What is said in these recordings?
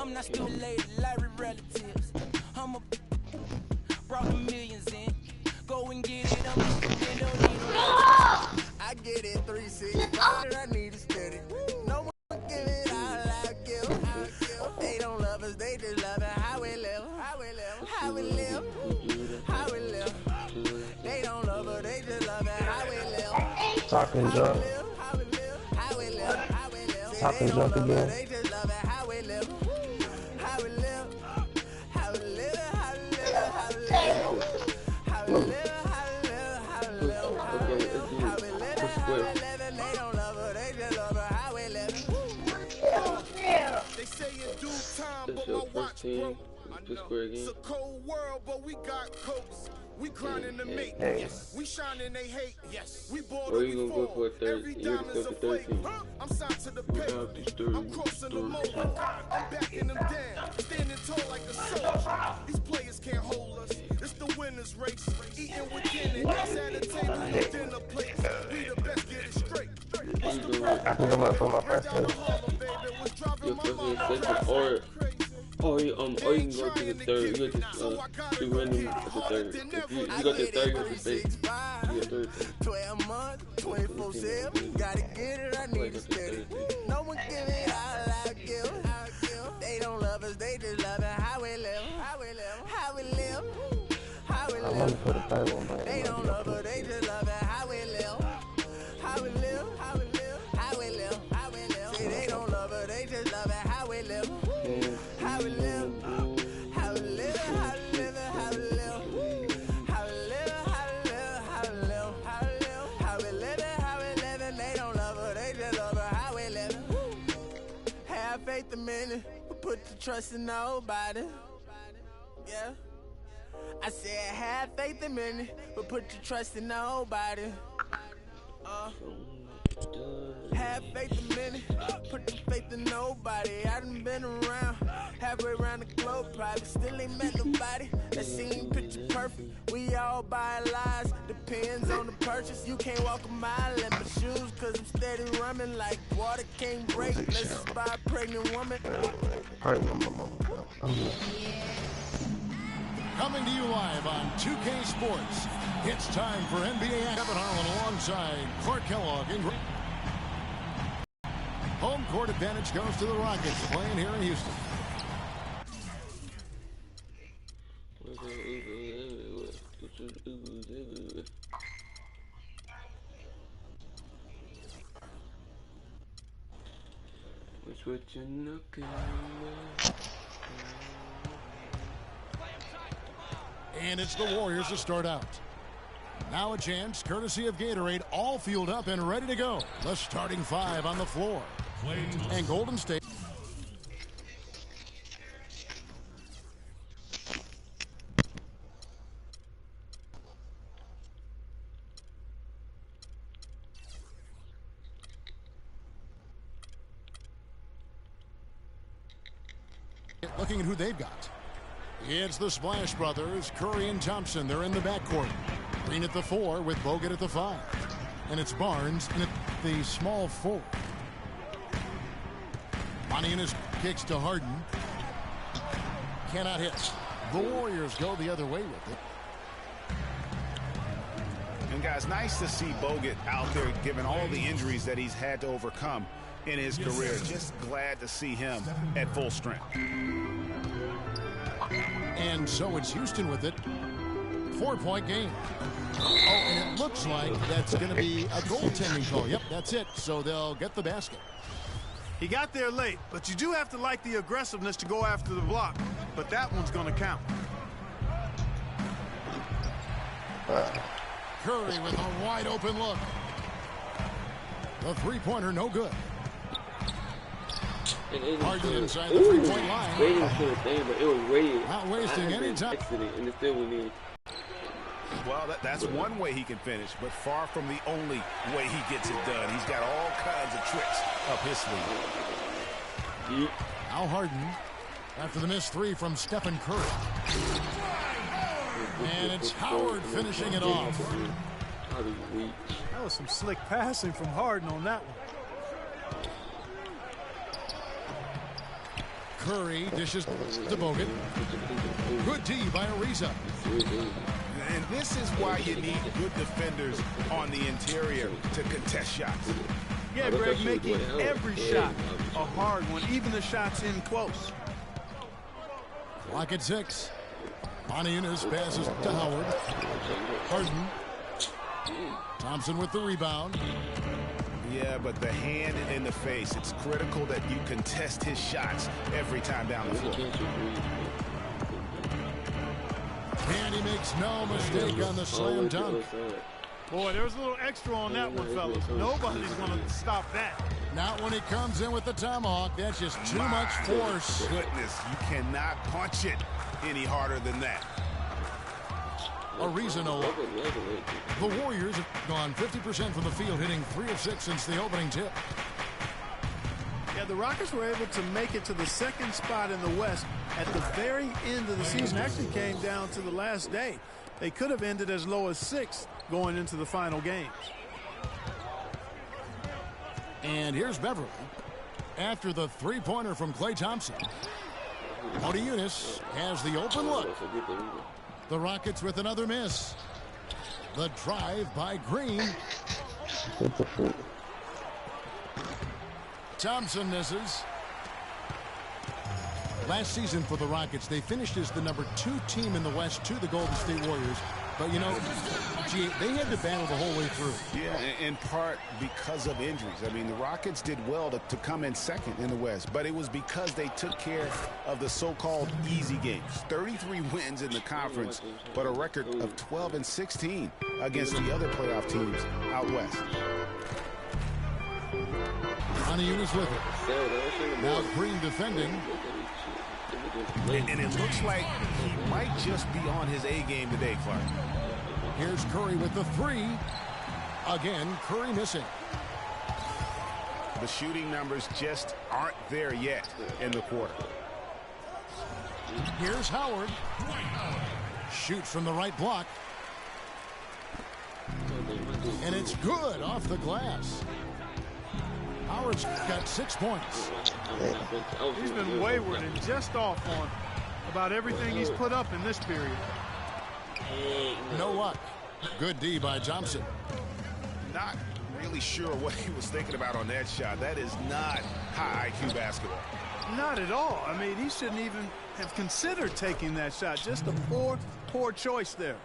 I'm not stimulated, Larry relatives. I'm a brought the millions in. Go and get it, I'm I get it 365, I need a steady. No one give it all I give. They don't love us, they just love it how we live. How we live, how we live, how we live. They don't love us, they just love it how we live. Talking junk. How we live, how we live, how we live. Talking junk again. They just love it how we live. How we live, how we live, how we live, how we live. How we live, how we live, how we live. How we live, how we live. They don't love her, they just love her how we live. They say in due time, but my watch broke. It's a cold world, but we got coats. We grinding to make. Yes. We shining, they hate. Yes. We bored, we fall. Every diamond's a flake. I'm signed to the pay. I'm crossing the mold. I'm backing them down. Standing tall like a soldier. These players can't hold us. It's the winner's race. Eating with dinner. Us at the table with dinner plates. We the best, get it straight. I can come up for my first one. Or you can go to the third. You just do random at the third. If you go to the third, you go to space. You get third. 12 months, 24/7. Gotta get it, I need to steady. No one give it all I give. They don't love us, they just love it how we live. How we live, how we live, how we live. I'm only for the third one, but they don't love us, they just love it how we live. How we live, how we live, how we live, how we live. See, they don't love us, they just love it how we live. How we live, how we live, how we live, how we live, how we live, how we live, how we live, how we live, how we live, and they don't love her, they just love her how we live. Have faith a minute, but put the trust in nobody. Yeah, I said have faith a minute, but put your trust in nobody. Have faith a minute, put your faith in nobody. I done been around, halfway around the globe, probably still ain't met nobody that seem picture perfect. We all buy lies, depends on the purchase. You can't walk a mile in my shoes, cause I'm steady running like water can't break. Let's just buy a pregnant woman. Coming to you live on 2K Sports, it's time for NBA. Kevin Harlan alongside Clark Kellogg. Home court advantage goes to the Rockets, playing here in Houston. And it's the Warriors to start out. Now a chance, courtesy of Gatorade, all fueled up and ready to go. The starting five on the floor. And Golden State. Looking at who they've got. It's the Splash Brothers, Curry and Thompson. They're in the backcourt. Green at the 4 with Bogut at the 5. And it's Barnes in the small 4. Money in his kicks to Harden. Cannot hit. The Warriors go the other way with it. And guys, nice to see Bogut out there given all the injuries that he's had to overcome in his career. Just glad to see him at full strength. And so it's Houston with it. 4-point game. Oh, and it looks like that's going to be a goaltending call. Yep, that's it. So they'll get the basket. He got there late, but you do have to like the aggressiveness to go after the block. But that one's going to count. Curry with a wide open look. The three-pointer no good. Harden inside the three-point line. Waiting for the thing, but it was waiting. Not wasting any time. And it still went in. Well, that's one way he can finish, but far from the only way he gets it done. He's got all kinds of tricks up his sleeve. Now Harden, after the missed 3 from Stephen Curry. And it's Howard finishing it off. That was some slick passing from Harden on that one. Curry dishes to Bogut. Good D by Ariza. And this is why you need good defenders on the interior to contest shots. Yeah, Greg, making every shot a hard one, even the shots in close. Clock at 6. Yunus passes to Howard. Harden. Thompson with the rebound. Yeah, but the hand in the face, it's critical that you contest his shots every time down the floor. And he makes no mistake on the slam dunk. Boy, there was a little extra on that one, fellas. Nobody's going to stop that. Not when he comes in with the tomahawk. That's just too much force. Goodness, you cannot punch it any harder than that. Ariza no look. The Warriors have gone 50% from the field, hitting 3 of 6 since the opening tip. Yeah, the Rockets were able to make it to the second spot in the West at the very end of the season. Actually came down to the last day. They could have ended as low as 6th going into the final games. And here's Beverly. After the three-pointer from Klay Thompson, Yunus has the open look. The Rockets with another miss. The drive by Green. Thompson misses. Last season for the Rockets, they finished as the number 2 team in the West to the Golden State Warriors. But, you know, gee, they had to battle the whole way through. Yeah, in part because of injuries. I mean, the Rockets did well to come in second in the West, but it was because they took care of the so-called easy games. 33 wins in the conference, but a record of 12-16 against the other playoff teams out West. Yunus with it. Now Green defending. And it looks like he might just be on his A game today, Clark. Here's Curry with the 3. Again, Curry missing. The shooting numbers just aren't there yet in the quarter. Here's Howard. Shoots from the right block. And it's good off the glass. Howard's got 6 points. He's been wayward and just off on about everything he's put up in this period. No luck. Good D by Thompson. Not really sure what he was thinking about on that shot. That is not high IQ basketball. Not at all. I mean, he shouldn't even have considered taking that shot. Just a poor choice there.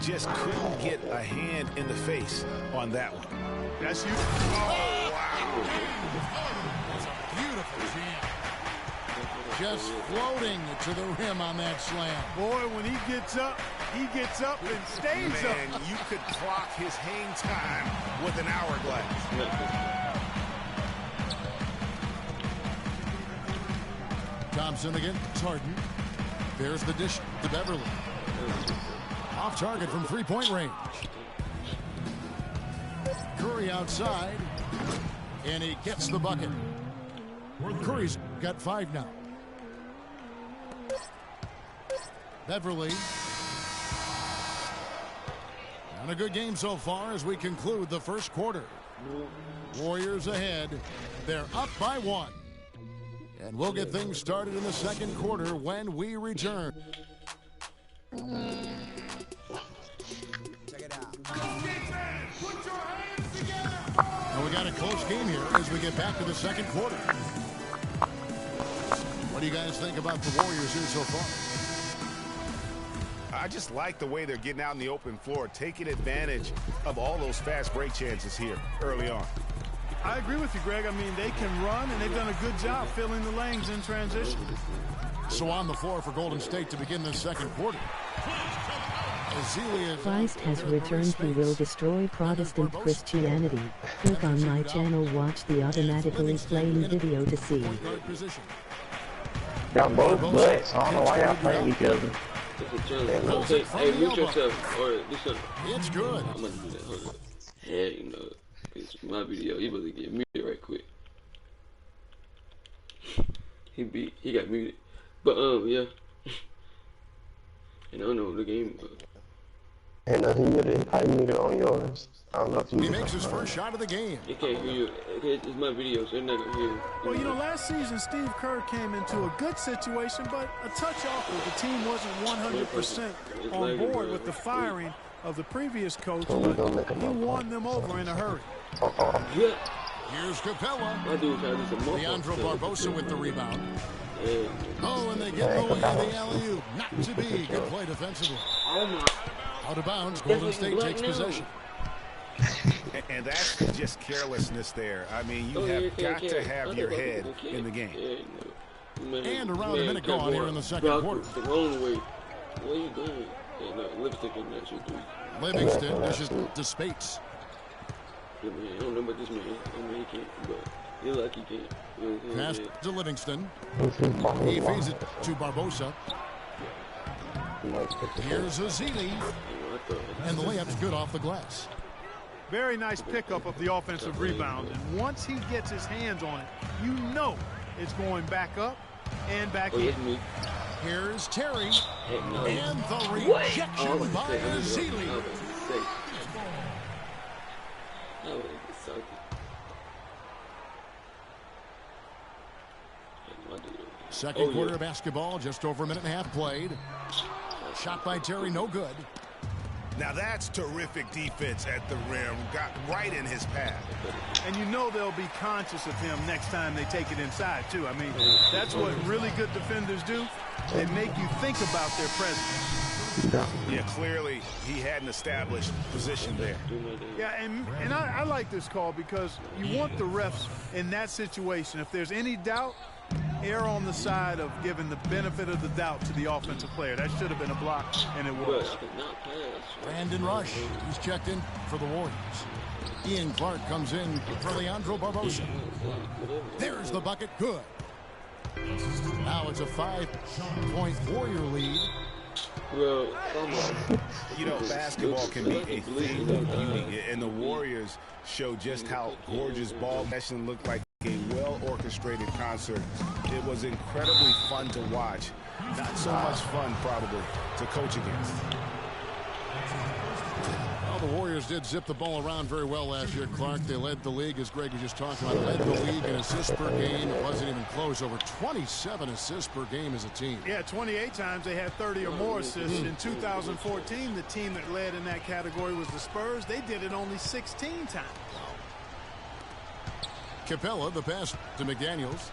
Just couldn't get a hand in the face on that one. That's you. Oh, wow. That's a beautiful jam. Just floating to the rim on that slam. Boy, when he gets up and stays up. Man, you could clock his hang time with an hourglass. Thompson again. Harden. There's the dish to Beverly. Off target from three-point range. Curry outside, and he gets the bucket. Curry's got 5 now. Beverly. And a good game so far as we conclude the first quarter. Warriors ahead. They're up by 1. And we'll get things started in the second quarter when we return. And we got a close game here as we get back to the second quarter. What do you guys think about the Warriors here so far? I just like the way they're getting out in the open floor, taking advantage of all those fast break chances here early on. I agree with you, Greg. I mean, they can run, and they've done a good job filling the lanes in transition. So on the floor for Golden State to begin this second quarter. Christ has returned. He will destroy Protestant Christianity. Click on my channel, watch the automatically playing video to see. Y'all both butts. I don't know why y'all playing each other. Hey, mute yourself. Or this one. It's good. I'm gonna do that. Hold on. Yeah, you know, it's my video. You better get muted right quick. He got muted. But yeah. And I don't know the game. And he probably muted on yours. I don't know if you. He makes his first shot of the game. They can't hear you. It's my video, so they're not gonna hear you. Well, you know, last season Steve Kerr came into a good situation, but a touch off where the team wasn't 100% on board with the firing of the previous coach, but he won them over in a hurry. Yeah. Here's Capella. My dude tried to do some Leandro Barbosa with the rebound. Yeah. Oh, and they get away the alley-oop. Not to be. Good play defensively. Oh my. Out of bounds. Golden State takes possession. And that's just carelessness there. I mean, you have got to have your head in the game. And around a minute gone here in the second quarter. The wrong way. What are you doing? Yeah, no, lipstick in that shit, dude. Livingston dishes to Spates. Yeah, man, I don't know about this man. I mean, he can't, but you're lucky he can't. You know what I'm saying? Pass to Livingston. He feeds it to Barbosa. Here's Azili. And the layup's good off the glass. Very nice pickup of the offensive rebound. And once he gets his hands on it, you know it's going back up and back in. Here's Terry. And the rejection by Azili. Second quarter of basketball, just over a minute and a half played. Shot by Terry, no good. Now that's terrific defense at the rim. Got right in his path. And you know they'll be conscious of him next time they take it inside, too. I mean, that's what really good defenders do. They make you think about their presence. Yeah, clearly he had an established position there. Yeah, and I like this call because you want the refs in that situation. If there's any doubt, err on the side of giving the benefit of the doubt to the offensive player. That should have been a block, and it was. Brandon Rush, he's checked in for the Warriors. Ian Clark comes in for Leandro Barbosa. There's the bucket, good. Now it's a 5-point Warrior lead. Well, you know, basketball can be a thing of beauty, and the Warriors show just how gorgeous ball session looked like. A well-orchestrated concert. It was incredibly fun to watch. Not so much fun, probably, to coach against. Well, the Warriors did zip the ball around very well last year, Clark. They led the league, as Greg was just talking about, led the league in assists per game. It wasn't even close. Over 27 assists per game as a team. Yeah, 28 times they had 30 or more assists. In 2014, the team that led in that category was the Spurs. They did it only 16 times. Capella, the pass to McDaniels.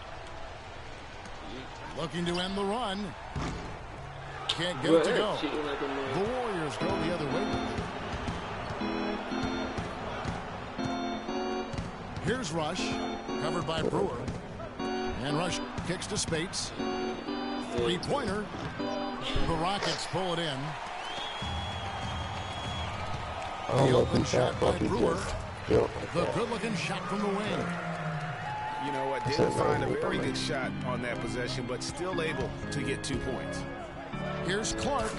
Looking to end the run. Can't get it to go. The Warriors go the other way. Here's Rush, covered by Brewer. And Rush kicks to Spates. Three-pointer. The Rockets pull it in. The open shot by Brewer. The good-looking shot from the wing. You know what? Didn't find a very good shot on that possession, but still able to get 2 points. Here's Clark.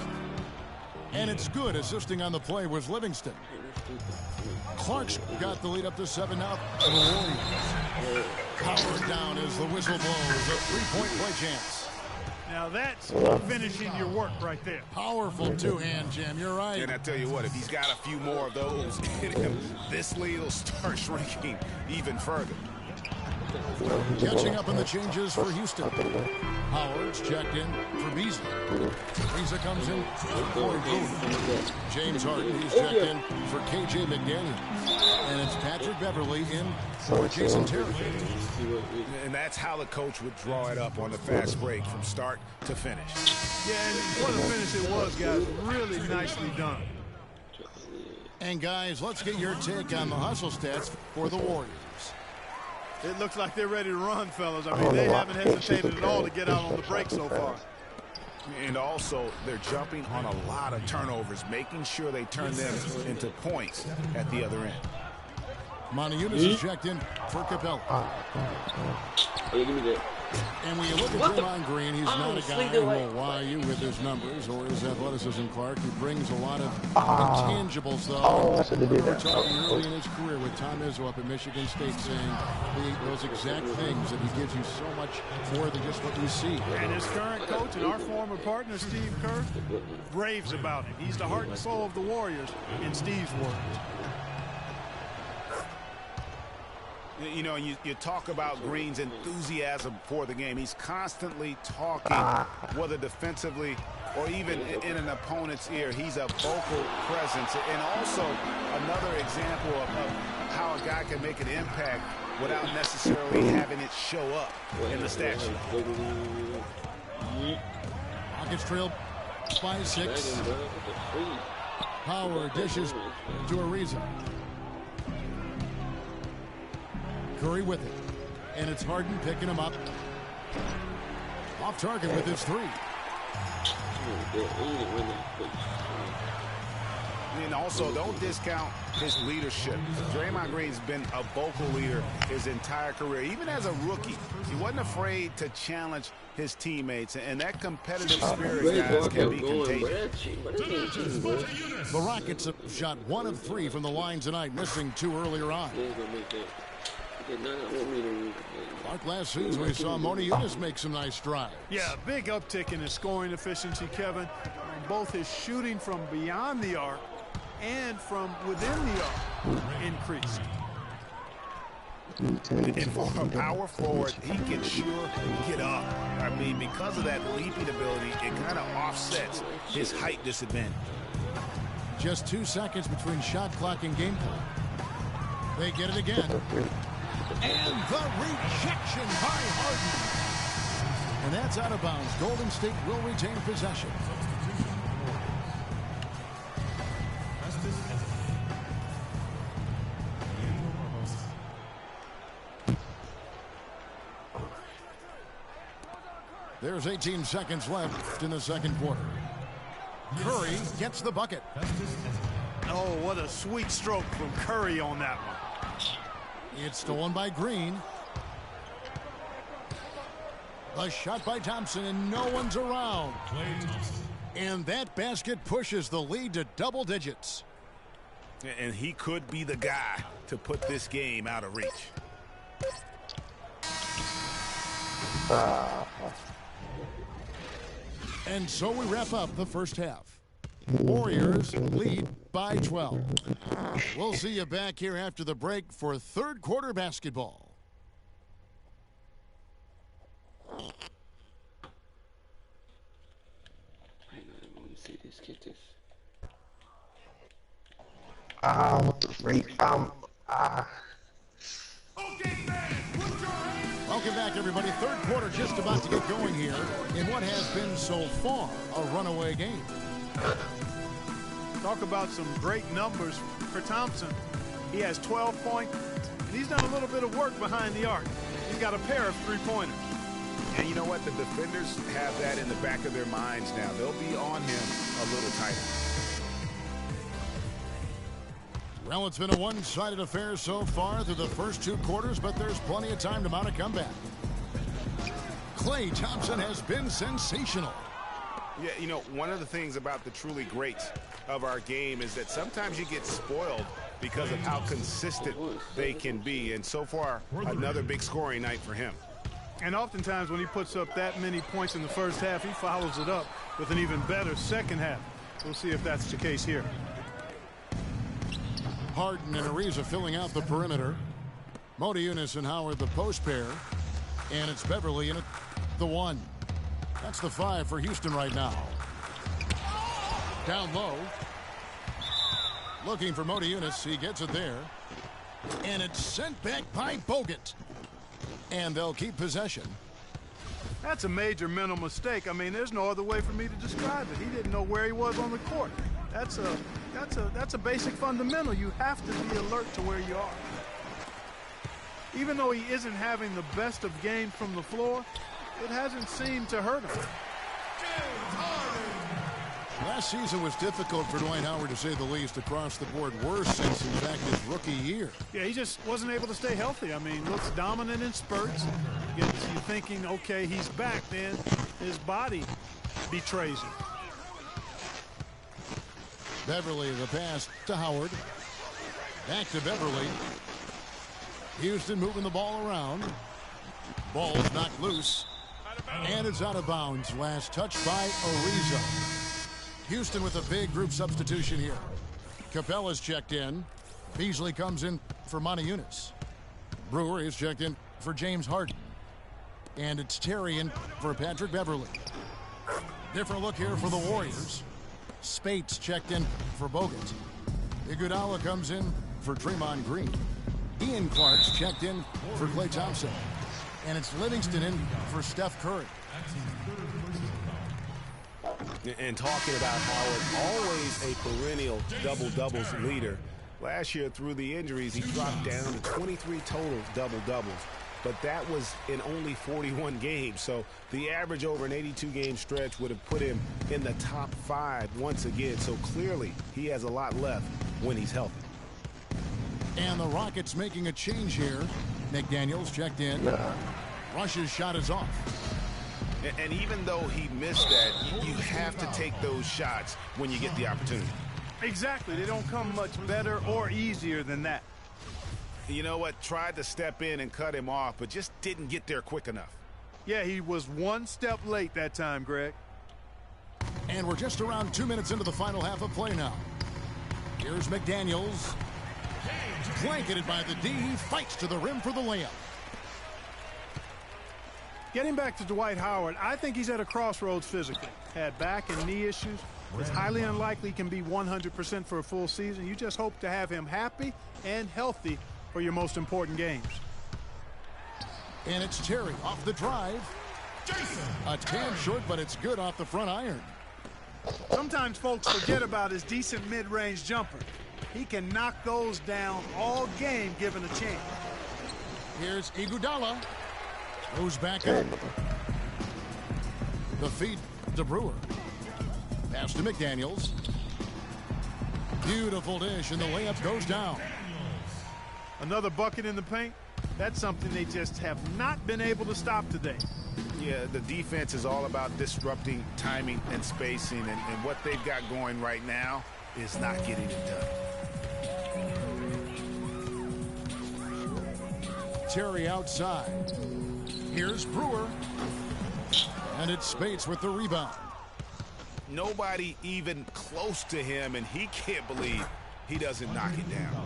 And it's good. Assisting on the play was Livingston. Clark's got the lead up to 7 now for the Warriors. Powered down as the whistle blows. A 3-point play chance. Now that's finishing your work right there. Powerful two-hand jam. You're right. And I tell you what, if he's got a few more of those in him, this lead will start shrinking even further. Catching up in the changes for Houston. Howard's checked in for Beasley. Beasley comes in for Boone. James Harden, he's checked in for KJ McDaniels. And it's Patrick Beverly in for Jason Terry. And that's how the coach would draw it up on the fast break from start to finish. Yeah, and what a finish it was, guys. Really nicely done. And guys, let's get your take on the hustle stats for the Warriors. It looks like they're ready to run, fellas. I mean, they haven't hesitated at all to get out on the break so far. And also, they're jumping on a lot of turnovers, making sure they turn them into points at the other end. Monty Eunice is checked in for Capella. Oh, give me that. And when you look at Draymond Green, he's not a guy who will wow you with his numbers or his athleticism, Clark. He brings a lot of intangibles, though. We were talking early in his career with Tom Izzo up at Michigan State saying those exact things, that he gives you so much more than just what you see. And his current coach and our former partner, Steve Kerr, raves about him. He's the heart and soul of the Warriors, in Steve's words. You know, you talk about Green's enthusiasm for the game. He's constantly talking, whether defensively or even in an opponent's ear. He's a vocal presence. And also another example of how a guy can make an impact without necessarily having it show up in the stat sheet. Rockets trail by 6. Power dishes to Ariza. Curry with it. And it's Harden picking him up. Off target with his 3. And also, don't discount his leadership. Draymond Green's been a vocal leader his entire career. Even as a rookie, he wasn't afraid to challenge his teammates. And that competitive spirit, guys, can be contagious. The Rockets have shot 1 of 3 from the line tonight, missing 2 earlier on. Like last season, we saw Moniunas make some nice strides. Yeah, big uptick in his scoring efficiency, Kevin. Both his shooting from beyond the arc and from within the arc increased. And for a power forward, he can sure get up. I mean, because of that leaping ability, it kind of offsets his height disadvantage. Just 2 seconds between shot clock and game clock. They get it again. And the rejection by Harden. And that's out of bounds. Golden State will retain possession. There's 18 seconds left in the second quarter. Curry gets the bucket. Oh, what a sweet stroke from Curry on that one. It's stolen by Green. A shot by Thompson, and no one's around. And that basket pushes the lead to double digits. And he could be the guy to put this game out of reach. And so we wrap up the first half. Warriors lead by 12. We'll see you back here after the break for third quarter basketball. Let me see this. Get this. Welcome back, everybody. Third quarter just about to get going here in what has been so far a runaway game. Talk about some great numbers for Thompson. He has 12 points, and he's done a little bit of work behind the arc. He's got a pair of 3-pointers. And you know what? The defenders have that in the back of their minds now. They'll be on him a little tighter. Well, it's been a one-sided affair so far through the first 2 quarters, but there's plenty of time to mount a comeback. Klay Thompson has been sensational. Yeah, you know, one of the things about the truly greats of our game is that sometimes you get spoiled because of how consistent they can be. And so far, another big scoring night for him. And oftentimes when he puts up that many points in the first half, he follows it up with an even better second half. We'll see if that's the case here. Harden and Ariza filling out the perimeter. Moniunas and Howard the post pair. And it's Beverly in it, the 1. That's the 5 for Houston right now. Down low. Looking for Moniunas. He gets it there. And it's sent back by Bogut. And they'll keep possession. That's a major mental mistake. I mean, there's no other way for me to describe it. He didn't know where he was on the court. That's a basic fundamental. You have to be alert to where you are. Even though he isn't having the best of games from the floor, it hasn't seemed to hurt him. Last season was difficult for Dwight Howard, to say the least, across the board. Worse since, in fact, his rookie year. Yeah, he just wasn't able to stay healthy. I mean, looks dominant in spurts. Gets you thinking, okay, he's back. Then his body betrays him. Beverly, the pass to Howard. Back to Beverly. Houston moving the ball around. Ball's knocked loose. And it's out of bounds. Last touch by Ariza. Houston with a big group substitution here. Capella's checked in. Beasley comes in for Monty Eunice. Brewer is checked in for James Harden. And it's Terry in for Patrick Beverly. Different look here for the Warriors. Spates checked in for Bogut. Iguodala comes in for Draymond Green. Ian Clark's checked in for Klay Thompson. And it's Livingston in for Steph Curry. And talking about Howard, always a perennial double-doubles leader. Last year, through the injuries, he dropped down to 23 total double-doubles. But that was in only 41 games. So the average over an 82-game stretch would have put him in the top 5 once again. So clearly, he has a lot left when he's healthy. And the Rockets making a change here. McDaniels checked in. Rush's shot is off. And even though he missed that, you have to take those shots when you get the opportunity. Exactly. They don't come much better or easier than that. You know what? Tried to step in and cut him off, but just didn't get there quick enough. Yeah, he was one step late that time, Greg. And we're just around 2 minutes into the final half of play now. Here's McDaniels. Blanketed by the D. He fights to the rim for the layup. Getting back to Dwight Howard, I think he's at a crossroads physically. Had back and knee issues. It's highly unlikely he can be 100% for a full season. You just hope to have him happy and healthy for your most important games. And it's Terry off the drive. A tad short, but it's good off the front iron. Sometimes folks forget about his decent mid-range jumper. He can knock those down all game given a chance. Here's Iguodala. Goes back up. The feed to Brewer. Pass to McDaniels. Beautiful dish, and the layup goes down. Another bucket in the paint. That's something they just have not been able to stop today. Yeah, the defense is all about disrupting timing and spacing, and what they've got going right now is not getting it done. Terry outside. Here's Brewer. And it's Spates with the rebound. Nobody even close to him, and he can't believe he doesn't knock it down.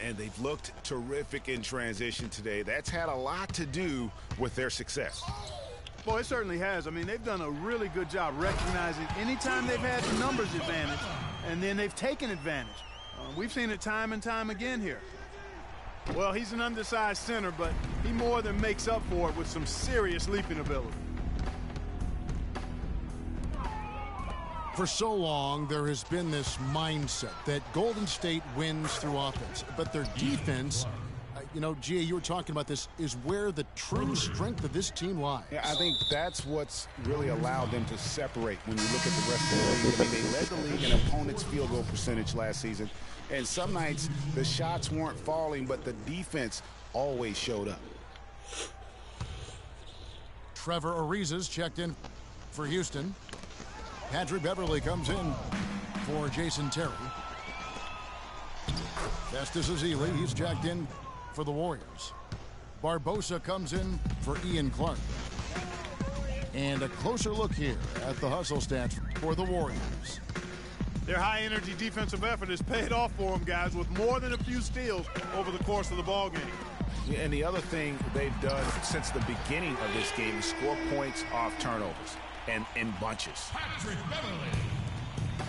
And they've looked terrific in transition today. That's had a lot to do with their success. Well, it certainly has. I mean, they've done a really good job recognizing anytime they've had the numbers advantage, and then they've taken advantage. We've seen it time and time again here. Well, he's an undersized center, but he more than makes up for it with some serious leaping ability. For so long, there has been this mindset that Golden State wins through offense, but their defense, you know, Gia, you were talking about this, is where the true strength of this team lies. Yeah, I think that's what's really allowed them to separate when you look at the rest of the league. I mean, they led the league in opponents' field goal percentage last season, and some nights the shots weren't falling, but the defense always showed up. Trevor Ariza's checked in for Houston. Patrick Beverly comes in for Jason Terry. Festus Ezeli, he's checked in for the Warriors. Barbosa comes in for Ian Clark. And a closer look here at the hustle stats for the Warriors. Their high-energy defensive effort has paid off for them, guys, with more than a few steals over the course of the ballgame. Yeah, and the other thing they've done since the beginning of this game is score points off turnovers. And in bunches.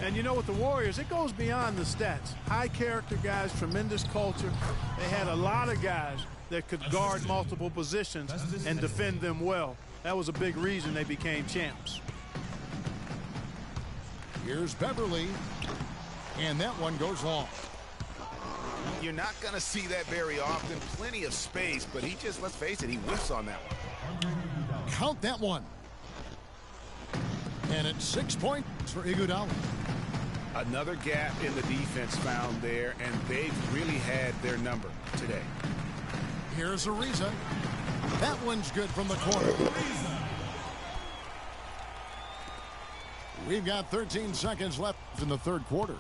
And you know, with the Warriors, it goes beyond the stats. High character guys, tremendous culture. They had a lot of guys that could guard multiple positions and defend them well. That was a big reason they became champs. Here's Beverly. And that one goes long. You're not going to see that very often. Plenty of space, but he just, let's face it, he whiffs on that one. Count that one. And it's 6 points for Iguodala. Another gap in the defense found there, and they've really had their number today. Here's Ariza. That one's good from the corner. We've got 13 seconds left in the third quarter.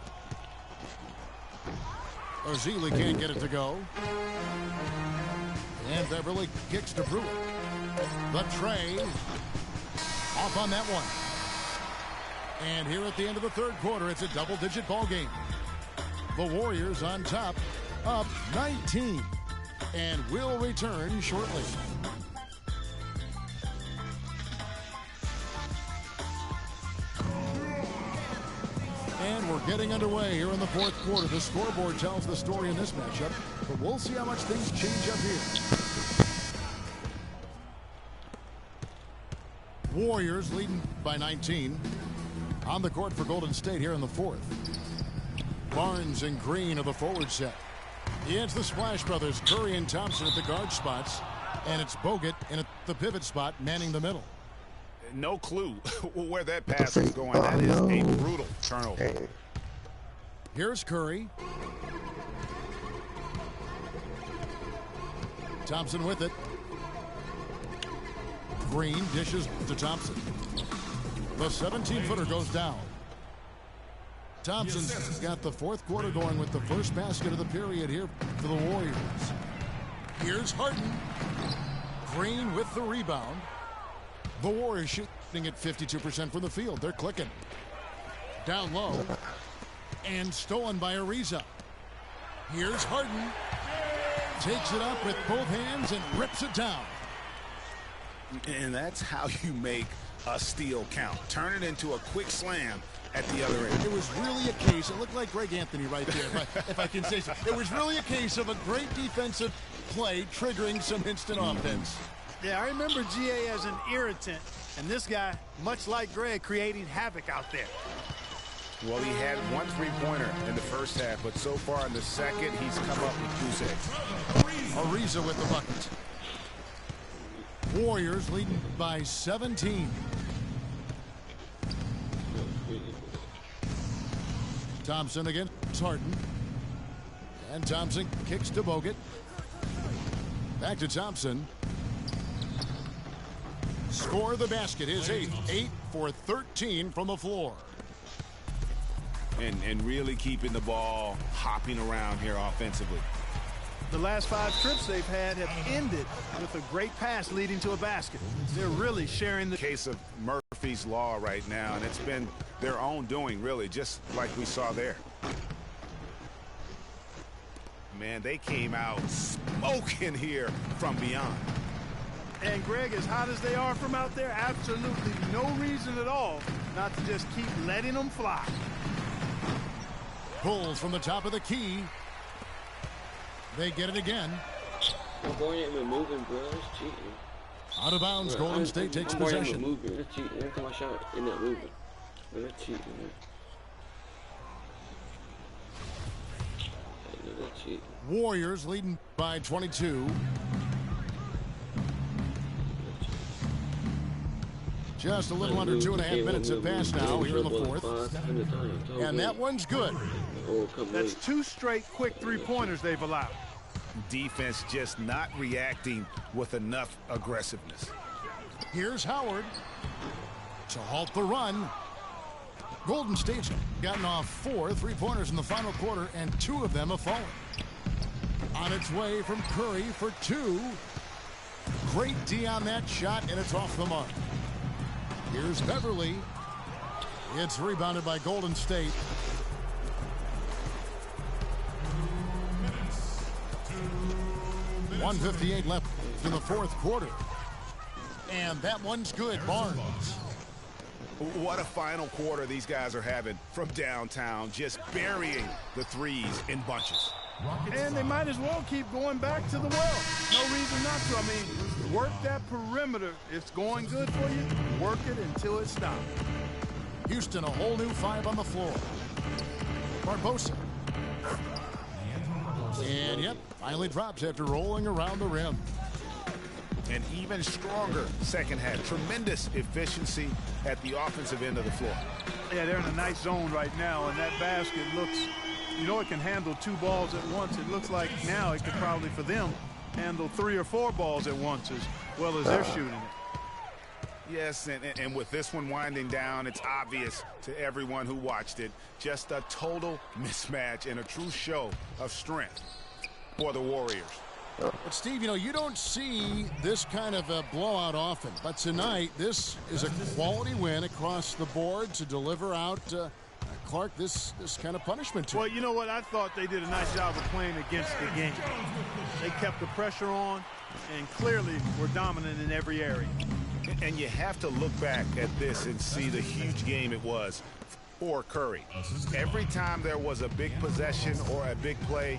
Ozili can't get it to go. And Beverly kicks to Brewer. The tray. Off on that one. And here at the end of the third quarter, it's a double-digit ball game. The Warriors on top, up 19. And will return shortly. And we're getting underway here in the fourth quarter. The scoreboard tells the story in this matchup, but we'll see how much things change up here. Warriors leading by 19. On the court for Golden State here in the fourth. Barnes and Green are the forward set. It's the Splash Brothers, Curry and Thompson at the guard spots. And it's Bogut in at the pivot spot, manning the middle. No clue where that pass is going. That is a brutal turnover. Here's Curry. Thompson with it. Green dishes to Thompson. The 17-footer goes down. Thompson's got the fourth quarter going with the first basket of the period here for the Warriors. Here's Harden. Green with the rebound. The Warriors shooting at 52% from the field. They're clicking. Down low. And stolen by Ariza. Here's Harden. Takes it up with both hands and rips it down. And that's how you make a steal count. Turn it into a quick slam at the other end. It was really a case, it looked like Greg Anthony right there, if I can say so. It was really a case of a great defensive play triggering some instant offense. Yeah, I remember GA as an irritant, and this guy, much like Greg, creating havoc out there. Well, he had one three-pointer in the first half, but so far in the second, he's come up with goose eggs. Ariza with the bucket. Warriors leading by 17. Thompson against Harden. And Thompson kicks to Bogut. Back to Thompson. Score the basket, his eighth. 8 for 13 from the floor. And really keeping the ball hopping around here offensively. The last 5 trips they've had have ended with a great pass leading to a basket. They're really sharing the case of Murphy's Law right now, and it's been their own doing, really, just like we saw there. Man, they came out smoking here from beyond. And Greg, as hot as they are from out there, absolutely no reason at all not to just keep letting them fly. Pulls from the top of the key. They get it again. My boy ain't been moving, bro. That's cheating. Out of bounds, Bro, Golden State takes my boy ain't possession. been moving. That's cheating. Every time I shot, it's not moving. Bro, that's cheating, man. That's cheating. Warriors leading by 22. Just a little under 2.5 minutes have passed now here in the fourth. And that one's good. That's 2 straight quick three-pointers they've allowed. Defense just not reacting with enough aggressiveness. Here's Howard to halt the run. Golden State's gotten off 4 three-pointers in the final quarter, and 2 of them have fallen. On its way from Curry for 2. Great D on that shot, and it's off the mark. Here's Beverly. It's rebounded by Golden State. .158 left in the fourth quarter. And that one's good, Barnes. What a final quarter these guys are having from downtown, just burying the threes in bunches. And they might as well keep going back to the well. No reason not to. I mean, work that perimeter. It's going good for you. Work it until it stops. Houston, a whole new 5 on the floor. Barbosa. And, yep, finally drops after rolling around the rim. An even stronger second half. Tremendous efficiency at the offensive end of the floor. Yeah, they're in a nice zone right now, and that basket looks, you know, it can handle 2 balls at once. It looks like now it could probably, for them, handle 3 or 4 balls at once as well as they're shooting it. Yes, and with this one winding down, it's obvious to everyone who watched it. Just a total mismatch and a true show of strength for the Warriors. But, Steve, you know, you don't see this kind of a blowout often. But tonight, this is a quality win across the board to deliver out Clark this kind of punishment to him. Well, you know what? I thought they did a nice job of playing against the game. They kept the pressure on and clearly were dominant in every area. And you have to look back at this and see the huge game it was for Curry. Every time there was a big possession or a big play,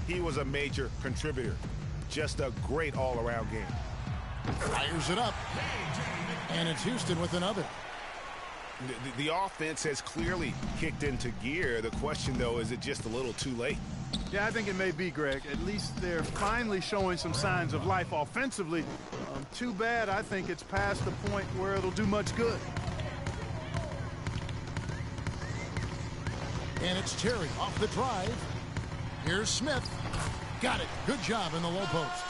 he was a major contributor. Just a great all-around game. Fires it up. And it's Houston with another. The offense has clearly kicked into gear. The question, though, is it just a little too late? Yeah, I think it may be, Greg. At least they're finally showing some signs of life offensively. Too bad I think it's past the point where it'll do much good. And it's Terry off the drive. Here's Smith. Got it. Good job in the low post.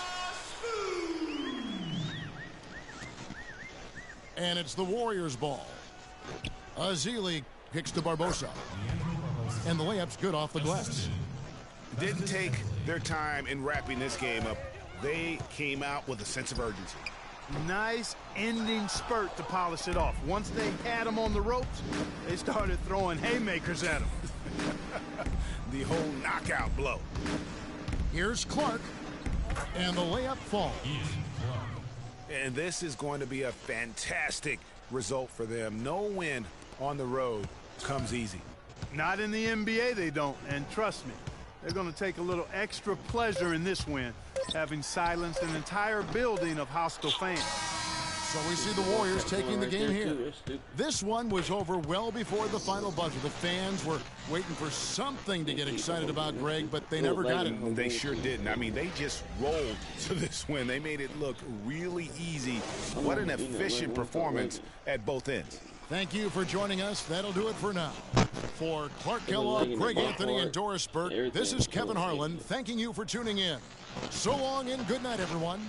And it's the Warriors' ball. Azili kicks to Barbosa. And the layup's good off the glass. Didn't take their time in wrapping this game up. They came out with a sense of urgency. Nice ending spurt to polish it off. Once they had him on the ropes, they started throwing haymakers at him. The whole knockout blow. Here's Clark. And the layup falls. And this is going to be a fantastic result for them. No win on the road comes easy. Not in the NBA, they don't. And trust me, they're going to take a little extra pleasure in this win, having silenced an entire building of hostile fans. So we see the Warriors taking the game here. This one was over well before the final buzzer. The fans were waiting for something to get excited about, Greg, but they never got it. They sure didn't. I mean, they just rolled to this win. They made it look really easy. What an efficient performance at both ends. Thank you for joining us. That'll do it for now. For Clark Kellogg, Greg Anthony, and Doris Burke, this is Kevin Harlan thanking you for tuning in. So long and good night, everyone.